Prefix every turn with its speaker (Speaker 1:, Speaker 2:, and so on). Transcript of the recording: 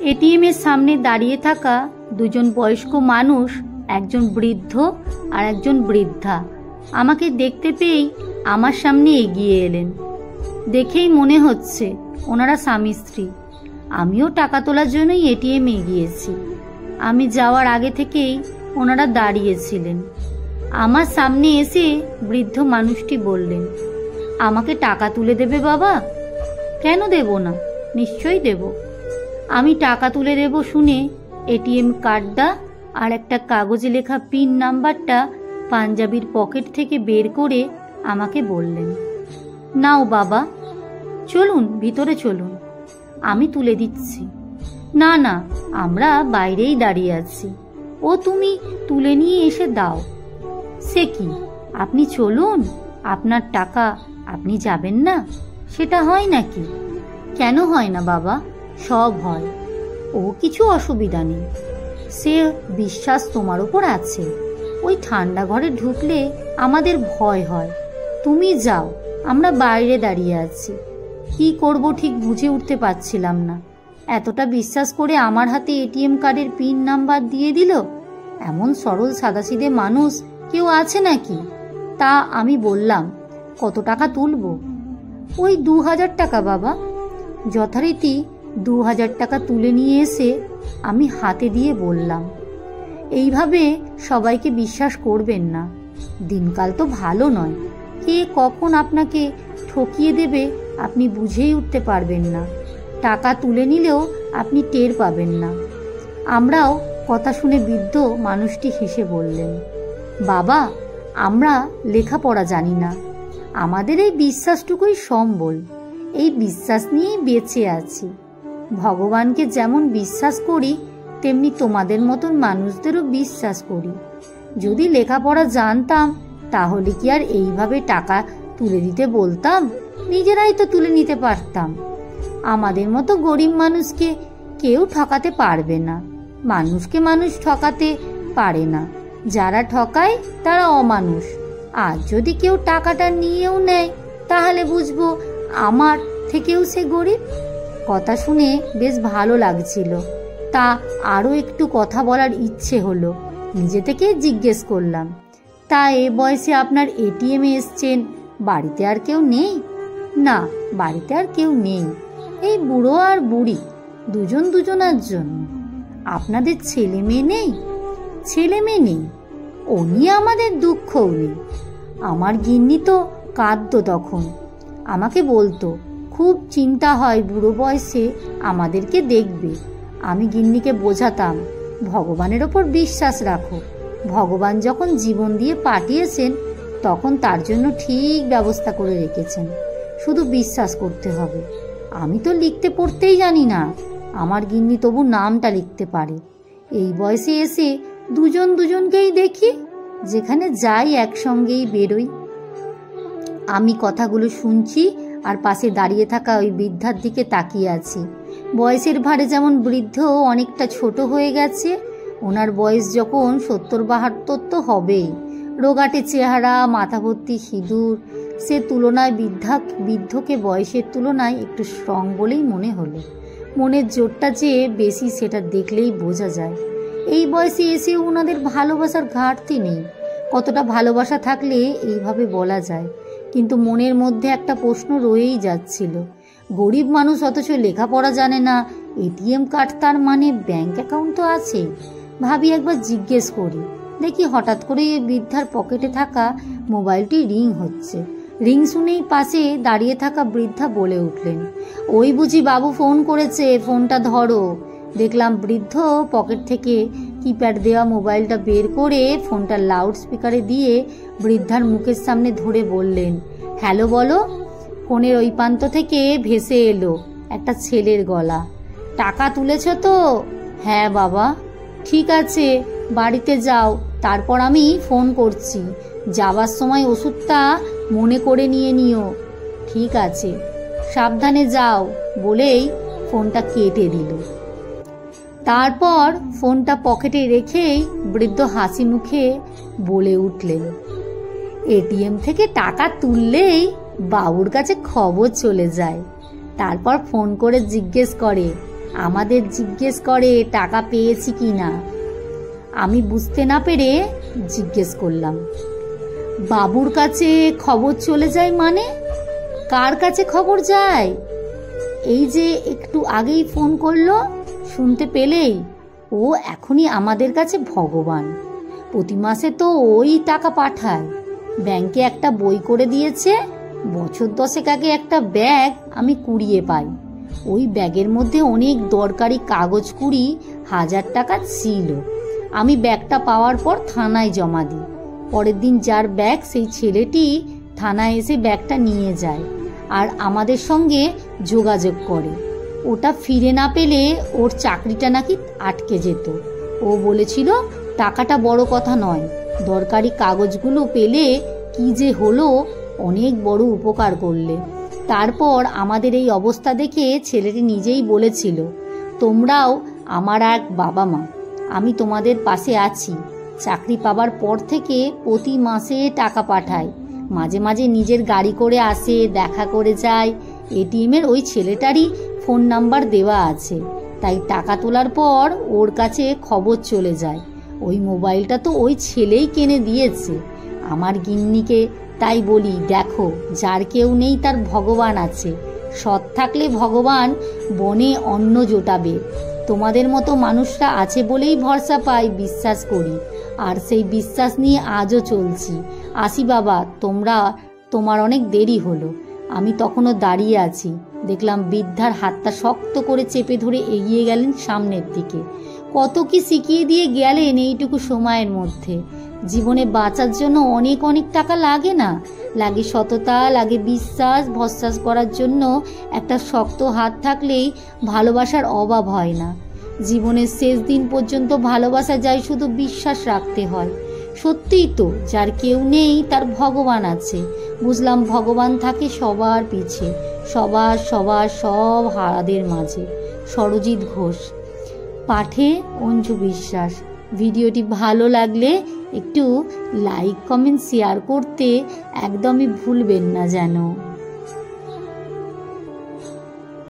Speaker 1: ATM এর সামনে দাঁড়িয়ে থাকা দুজন বয়স্ক মানুষ, একজন বৃদ্ধ আর একজন বৃদ্ধা, আমাকে দেখতে পেয়েই আমার সামনে এগিয়ে এলেন। দেখেই মনে হচ্ছে ওনারা স্বামী স্ত্রী। আমিও টাকা তোলার জন্যই এটিএম এ গিয়েছি। আমি যাওয়ার আগে থেকেই ওনারা দাঁড়িয়েছিলেন। আমার সামনে এসে বৃদ্ধ মানুষটি বললেন, আমাকে টাকা তুলে দেবে বাবা? কেন দেব না, নিশ্চয়ই দেব। আমি টাকা তুলে দেব শুনে এটিএম কার্ডটা আর একটা কাগজে লেখা পিন নাম্বারটা পাঞ্জাবির পকেট থেকে বের করে আমাকে বললেন, নাও বাবা, চলুন ভিতরে চলুন, আমি তুলে দিচ্ছি। না না, আমরা বাইরেই দাঁড়িয়ে আছি, ও তুমি তুলে নিয়ে এসে দাও। সে কি, আপনি চলুন, আপনার টাকা আপনি যাবেন না, সেটা হয় নাকি? কেন হয় না বাবা, সব হয়, ও কিছু অসুবিধা নেই। সে বিশ্বাস তোমার উপর আছে। ওই ঠান্ডা ঘরে ঢুকলে আমাদের ভয় হয়। তুমি যাও, আমরা বাইরে দাঁড়িয়ে আছি। কি করব ঠিক বুঝে উঠতে পারছিলাম না। এতটা বিশ্বাস করে আমার হাতে এটিএম কার্ডের পিন নাম্বার দিয়ে দিল। এমন সরল সাদাসিধে মানুষ কেউ আছে নাকি? তা আমি বললাম, কত টাকা তুলব? ওই 2000 টাকা বাবা। যথারীতি 2000 টাকা তুলে নিয়ে এসে আমি হাতে দিয়ে বললাম, এইভাবে সবাইকে বিশ্বাস করবেন না। দিনকাল তো ভালো নয়, কে কখন আপনাকে ঠকিয়ে দেবে আপনি বুঝেই উঠতে পারবেন না। টাকা তুলে নিলেও আপনি টের পাবেন না। আমরাও কথা শুনে বৃদ্ধ মানুষটি হেসে বললেন, বাবা, আমরা লেখাপড়া জানি না, আমাদের এই বিশ্বাসটুকুই সম্বল। এই বিশ্বাস নিয়েই বেঁচে আছি। ভগবানকে যেমন বিশ্বাস করি তেমনি তোমাদের মতন মানুষদেরও বিশ্বাস করি। যদি লেখাপড়া জানতাম তাহলে কি আর এইভাবে টাকা তুলে দিতে বলতাম? নিজেরাই তো তুলে নিতে পারতাম। আমাদের মতো গরিব মানুষকে কেউ ঠকাতে পারবে না। মানুষকে মানুষ ঠকাতে পারে না। যারা ঠকায় তারা অমানুষ। আর যদি কেউ টাকাটা নিয়েও নেয় তাহলে বুঝবো আমার থেকেও সে গরিব। কথা শুনে বেশ ভালো লাগছিল। তা আরও একটু কথা বলার ইচ্ছে হলো। নিজে থেকে জিজ্ঞেস করলাম, তা এ বয়সে আপনার এটিএমে এসছেন, বাড়িতে আর কেউ নেই? না, বাড়িতে আর কেউ নেই, এই বুড়ো আর বুড়ি দুজনার জন্য। আপনাদের ছেলে মেয়ে নেই? ছেলে মেয়ে নেই, ও নিয়ে আমাদের দুঃখও নেই। আমার গিন্নি তো কাঁদতো তখন, আমাকে বলতো খুব চিন্তা হয় বুড়ো বয়সে আমাদেরকে দেখবে। আমি গিন্নিকে বোঝাতাম, ভগবানের ওপর বিশ্বাস রাখো। ভগবান যখন জীবন দিয়ে পাঠিয়েছেন তখন তার জন্য ঠিক ব্যবস্থা করে রেখেছেন, শুধু বিশ্বাস করতে হবে। আমি তো লিখতে পড়তেই জানি না, আমার গিন্নি তবু নামটা লিখতে পারে। এই বয়সে এসে দুজনকেই দেখি, যেখানে যাই একসঙ্গেই বেরোই। আমি কথাগুলো শুনছি আর পাশে দাঁড়িয়ে থাকা ওই বৃদ্ধার দিকে তাকিয়ে আছি। বয়সের ভারে যেমন বৃদ্ধ অনেকটা ছোট হয়ে গেছে। ওনার বয়স যখন 70-72 তো হবেই। রোগাটে চেহারা, মাথা ভর্তি সিঁদুর। সে তুলনায় বৃদ্ধকে বয়সের তুলনায় একটু স্ট্রং বলেই মনে হলো। মনের জোরটা যে বেশি সেটা দেখলেই বোঝা যায়। এই বয়সে এসে ওনাদের ভালোবাসার ঘাটতি নেই। কতটা ভালোবাসা থাকলে এইভাবে বলা যায়। কিন্তু মনের মধ্যে একটা প্রশ্ন রয়েই যাচ্ছিল, গরিব মানুষ অথচ লেখাপড়া জানে না, এটিএম কার্ড তার মানে ব্যাংক অ্যাকাউন্ট তো আছে। ভাবি একবার জিজ্ঞেস করি। দেখি হঠাৎ করে বৃদ্ধার পকেটে থাকা মোবাইলটি রিং হচ্ছে। রিং শুনেই পাশে দাঁড়িয়ে থাকা বৃদ্ধা বলে উঠলেন, ওই বুঝি বাবু ফোন করেছে, ফোনটা ধরো। দেখলাম বৃদ্ধ পকেট থেকে কিপ্যাড দেওয়া মোবাইলটা বের করে ফোনটা লাউড স্পিকারে দিয়ে বৃদ্ধার মুখের সামনে ধরে বললেন, হ্যালো বলো। ফোনের ওই প্রান্ত থেকে ভেসে এলো একটা ছেলের গলা, টাকা তুলেছ তো? হ্যাঁ বাবা। ঠিক আছে, বাড়িতে যাও, তারপর আমি ফোন করছি। যাবার সময় ওষুধটা মনে করে নিয়ে নিও। ঠিক আছে, সাবধানে যাও বলেই ফোনটা কেটে দিল। তারপর ফোনটা পকেটে রেখেই বৃদ্ধ হাসি মুখে বলে উঠলেন, এটিএম থেকে টাকা তুললেই বাবুর কাছে খবর চলে যায়। তারপর ফোন করে জিজ্ঞেস করে, আমাদের জিজ্ঞেস করে টাকা পেয়েছি কি না। আমি বুঝতে না পেরে জিজ্ঞেস করলাম, বাবুর কাছে খবর চলে যায় মানে? কার কাছে খবর যায়? এই যে একটু আগেই ফোন করলো, শুনতে পেলেই ও এখনই আমাদের কাছে ভগবান। প্রতি মাসে তো ওই টাকা পাঠায়। ব্যাংকে একটা বই করে দিয়েছে, বছর 10 আগে একটা ব্যাগ আমি কুড়িয়ে পাই। ওই ব্যাগের মধ্যে অনেক দরকারি কাগজ কুড়ি 1000 টাকা ছিল। আমি ব্যাগটা পাওয়ার পর থানায় জমা দিই। পরের দিন যার ব্যাগ, সেই ছেলেটি থানায় এসে ব্যাগটা নিয়ে যায় আর আমাদের সঙ্গে যোগাযোগ করে। ওটা ফিরে না পেলে ওর চাকরিটা নাকি আটকে যেত। ও বলেছিল টাকাটা বড় কথা নয়, দরকারি কাগজগুলো পেলে কি যে হলো, অনেক বড় উপকার করলে। তারপর আমাদের এই অবস্থা দেখে ছেলেটি নিজেই বলেছিল, তোমরাও আমার এক বাবা মা, আমি তোমাদের পাশে আছি। চাকরি পাবার পর থেকে প্রতি মাসে টাকা পাঠায়। মাঝে মাঝে নিজের গাড়ি করে আসে, দেখা করে যায়। এটিএমের ওই ছেলেটারই ফোন নাম্বার দেওয়া আছে, তাই টাকা তোলার পর ওর কাছে খবর চলে যায়। ওই মোবাইলটা তো ওই ছেলেই কিনে দিয়েছে। আমার গিন্নিকে তাই বলি, দেখো, যার কেউ নেই তার ভগবান আছে। সৎ থাকলে ভগবান বনে অন্ন জোটাবে। তোমাদের মতো মানুষরা আছে বলেই ভরসা পাই, বিশ্বাস করি, আর সেই বিশ্বাস নিয়ে আজও চলছি। আসি বাবা, তোমার অনেক দেরি হলো। আমি তখনও দাঁড়িয়ে আছি। দেখলাম বৃদ্ধার হাতটা শক্ত করে চেপে ধরে এগিয়ে গেলেন সামনের দিকে। কত কি শিখিয়ে দিয়ে গেলেন এইটুকু সময়ের মধ্যে। জীবনে বাঁচার জন্য অনেক অনেক টাকা লাগে না, লাগে সততা, লাগে বিশ্বাস। ভরসা করার জন্য একটা শক্ত হাত থাকলেই ভালোবাসার অভাব হয় না। জীবনের শেষ দিন পর্যন্ত ভালোবাসা যায়, শুধু বিশ্বাস রাখতে হয়। সত্যিই তো, যার কেউ নেই তার ভগবান আছে। বুঝলাম ভগবান থাকে সবার পিছে, সব হারাদের মাঝে। সরজিৎ ঘোষ। পাঠে অঞ্জু বিশ্বাস। ভিডিওটি ভালো লাগলে একটু লাইক, কমেন্ট, শেয়ার করতে একদমই ভুলবেন না যেন।